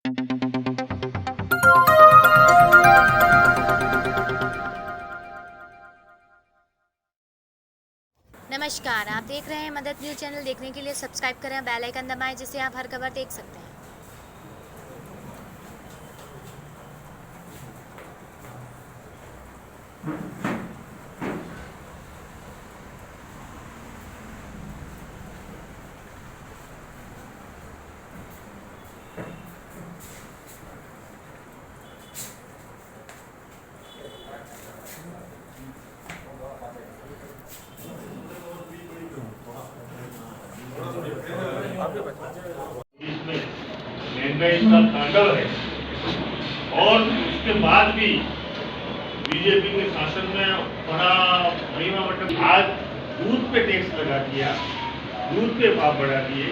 नमस्कार, आप देख रहे हैं मदद न्यूज़ चैनल। देखने के लिए सब्सक्राइब करें, बेल आइकन दबाएं, जिससे आप हर खबर देख सकते हैं। इसमें महंगाई का तांडव है और उसके बाद भी बीजेपी के शासन में बड़ी मामला। आज दूध पे टैक्स लगा दिया, दूध पे भाव बढ़ा दिए,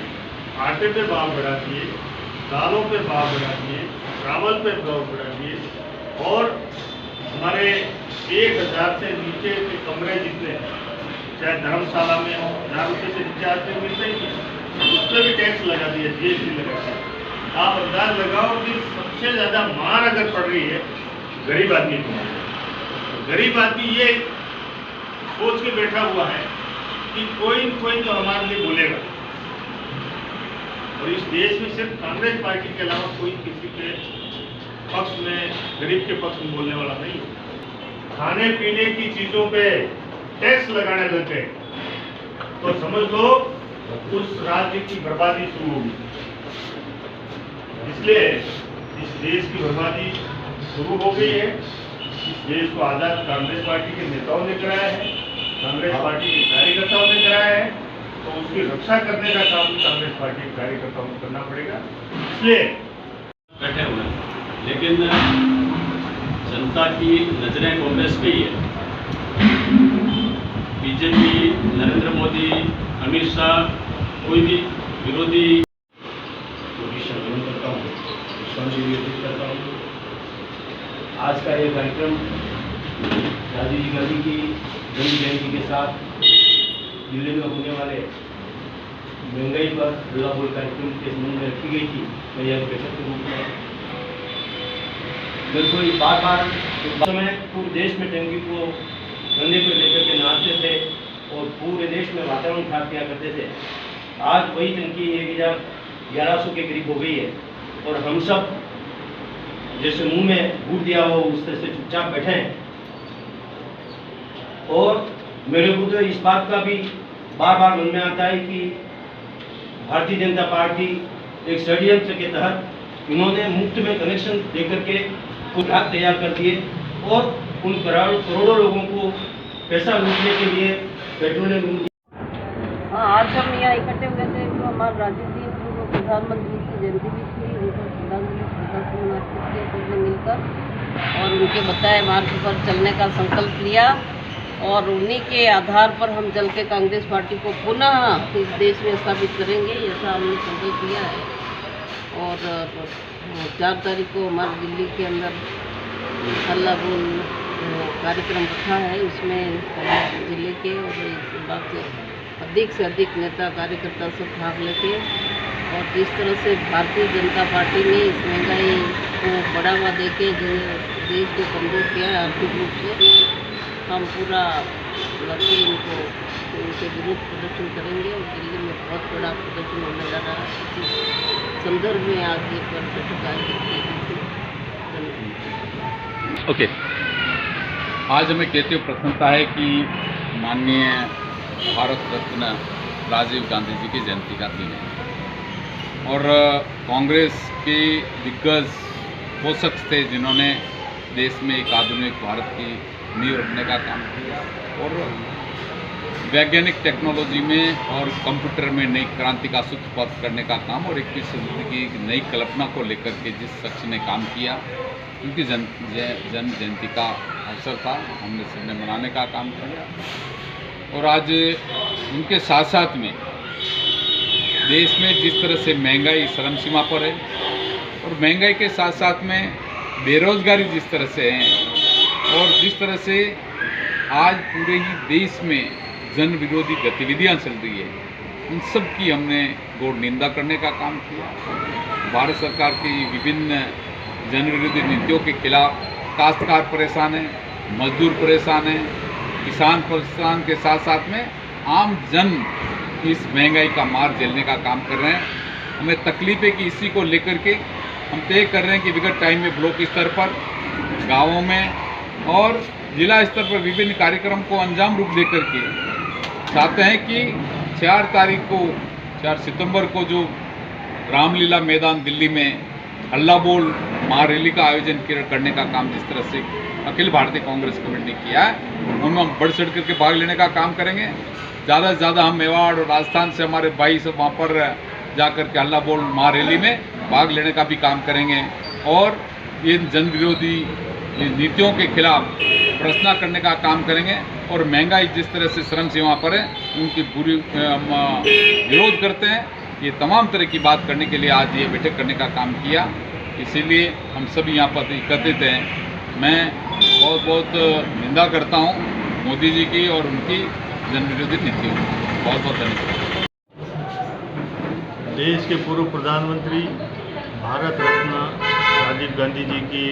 आटे पे भाव बढ़ा दिए, दालों पे भाव बढ़ा दिए, चावल पे भाव बढ़ा दिए और हमारे 1000 से नीचे के कमरे जितने चाहे धर्मशाला में हो, 1000 रुपये से नीचे आते मिलते ही उस पर भी टैक्स लगा दिया, जीएसटी लगा दिया। आप अंदाज लगाओ कि सबसे ज्यादा मार अगर पड़ रही है गरीब आदमी को। गरीब आदमी ये सोच के बैठा हुआ है कि कोई न कोई तो हमारे लिए बोलेगा, और इस देश में सिर्फ कांग्रेस पार्टी के अलावा कोई किसी के पक्ष में, गरीब के पक्ष में बोलने वाला नहीं। खाने पीने की चीजों पे टैक्स लगाने लगे तो समझ लो उस राज्य की बर्बादी शुरू होगी। इसलिए इस देश की बर्बादी शुरू हो गई है। इस देश को आजाद कांग्रेस पार्टी के नेताओं ने कराया है, कांग्रेस पार्टी के कार्यकर्ताओं ने कराया है, तो उसकी रक्षा करने का काम कांग्रेस पार्टी के कार्यकर्ताओं को करना पड़ेगा। इसलिए बैठे हुए हैं, लेकिन जनता की नजरें कांग्रेस पे ही है। बीजेपी, नरेंद्र मोदी, अमित शाह, कोई भी विरोधी करता हूँ, करता हूँ। आज का ये कार्यक्रम राजीव गांधी की जन्म जयंती के साथ दिल्ली में होने वाले महंगाई पर हल्ला बोल कार्यक्रम के संबंध में रखी गई थी। मैं यह बैठक के रूप में बिल्कुल बार बार समय पूरे देश में डेंगू को कंधे पर लेकर के नाचते थे और पूरे देश में वातावरण खराब किया करते थे। आज वही टंकी 1100 के करीब हो गई है और हम सब जैसे मुंह में घूट दिया हो उस तरह से चुपचाप बैठे हैं। और मेरे को तो इस बात का भी बार बार मन में आता है कि भारतीय जनता पार्टी एक षड्यंत्र के तहत इन्होंने मुफ्त में कनेक्शन देकर के ग्राहक तैयार कर दिए और उन करोड़ों लोगों को पैसा लूटने के लिए पेट्रोलियम। हाँ, आज हम यहाँ इकट्ठे हुए थे तो हमारे राजीव जी पूर्व प्रधानमंत्री की जयंती भी थी। उनको श्रद्धांजलि सबने मिलकर और उनके बताए मार्ग पर चलने का संकल्प लिया और उन्हीं के आधार पर हम चल के कांग्रेस पार्टी को पुनः इस देश में स्थापित करेंगे, ऐसा हमने संकल्प लिया है। और 4 तारीख को हमारे दिल्ली के अंदर हल्ला बोल कार्यक्रम रखा है। उसमें जिले के और इस बात से अधिक नेता कार्यकर्ता सब भाग लेते हैं। और जिस तरह से भारतीय जनता पार्टी ने इस महंगाई को बढ़ावा देके देश को कमजोर किया है आर्थिक रूप से, हम पूरा लड़के उनके विरुद्ध प्रदर्शन करेंगे और दिल्ली में बहुत बड़ा प्रदर्शन होने जा रहा है। इसी संदर्भ में आज ये पर बैठक आयोजित की गई थी। ओके, आज हमें कहते हुए प्रसन्नता है कि माननीय भारत रत्न राजीव गांधी जी की जयंती का दिन है और कांग्रेस के दिग्गज वो शख्स थे जिन्होंने देश में एक आधुनिक भारत की नींव रखने का काम किया और वैज्ञानिक टेक्नोलॉजी में और कंप्यूटर में नई क्रांति का सूत्रपात करने का काम और 21वीं सदी की एक नई कल्पना को लेकर के जिस शख्स ने काम किया, उनकी जन्म जयंती का अवसर था। हमने सबने मनाने का काम किया और आज उनके साथ साथ में देश में जिस तरह से महंगाई चरम सीमा पर है और महंगाई के साथ साथ में बेरोजगारी जिस तरह से है और जिस तरह से आज पूरे ही देश में जन विरोधी गतिविधियां चल रही है, उन सब की हमने घोर निंदा करने का काम किया। भारत सरकार की विभिन्न जनविरोधी नीतियों के खिलाफ काश्तकार परेशान है, मजदूर परेशान है, किसान परेशान के साथ साथ में आम जन इस महंगाई का मार झेलने का काम कर रहे हैं। हमें तकलीफ है कि इसी को लेकर के हम तय कर रहे हैं कि विगत टाइम में ब्लॉक स्तर पर, गाँवों में और जिला स्तर पर विभिन्न कार्यक्रम को अंजाम रूप दे करके चाहते हैं कि 4 सितंबर को जो रामलीला मैदान दिल्ली में हल्ला बोल महारैली का आयोजन करने का काम जिस तरह से अखिल भारतीय कांग्रेस कमेटी ने किया है, उनमें हम बढ़ चढ़ करके भाग लेने का काम करेंगे। ज़्यादा से ज़्यादा हम मेवाड़ और राजस्थान से हमारे भाई सब वहाँ पर जाकर के हल्ला बोल महारैली में भाग लेने का भी काम करेंगे और इन जन विरोधी नीतियों के खिलाफ प्रश्न करने का काम करेंगे और महंगाई जिस तरह से श्रम सीमा पर है उनकी पूरी विरोध करते हैं। ये तमाम तरह की बात करने के लिए आज ये बैठक करने का काम किया, इसीलिए हम सभी यहाँ पर एकत्रित हैं। मैं बहुत बहुत निंदा करता हूँ मोदी जी की और उनकी जन विरोधी नीतियों की। बहुत बहुत धन्यवाद। देश के पूर्व प्रधानमंत्री भारत रत्न राजीव गांधी जी की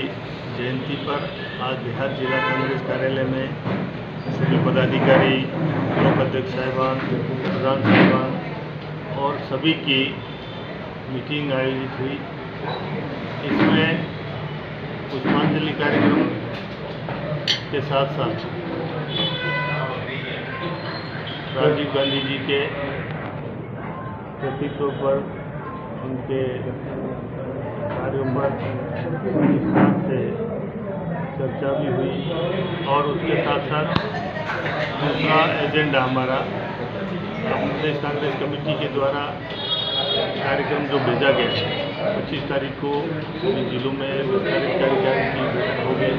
जयंती पर आज बिहार जिला कांग्रेस कार्यालय में सभी पदाधिकारी, ब्लॉक अध्यक्ष साहिबान, प्रधान साहिबान और सभी की मीटिंग आयोजित हुई। इसमें पुष्पांजलि कार्यक्रम के साथ साथ राजीव गांधी जी के व्यक्तित्व पर, उनके कार्यों पर विस्तार से चर्चा भी हुई और उसके साथ साथ दूसरा एजेंडा हमारा प्रदेश कांग्रेस कमेटी के द्वारा कार्यक्रम जो भेजा गया है 25 तारीख को सभी जिलों में विस्तारित कार्यकारिणी की बैठक होगी।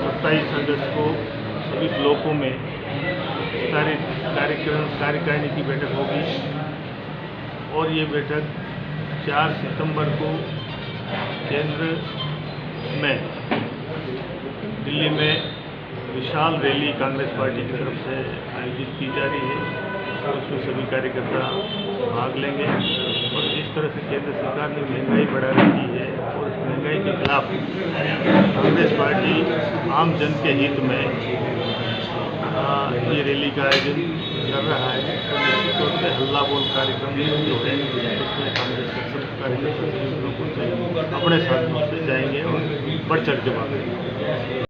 27 अगस्त को सभी ब्लॉकों में विस्तारित कार्यकारिणी की बैठक होगी और ये बैठक 4 सितंबर को केंद्र में दिल्ली में विशाल रैली कांग्रेस पार्टी की तरफ से आयोजित की जा रही है और उसमें सभी कार्यकर्ता भाग लेंगे। और जिस तरह से केंद्र सरकार ने महंगाई बढ़ा रखी है और इस महंगाई के खिलाफ कांग्रेस पार्टी आम जन के हित में ये रैली का आयोजन कर रहा है। तो निश्चित तौर पर हल्ला बोल कार्यक्रम जो है उसमें कांग्रेस के सब कार्यकर्ता सभी लोगों से अपने साथ से जाएंगे और बढ़ चढ़ के भाग लेंगे।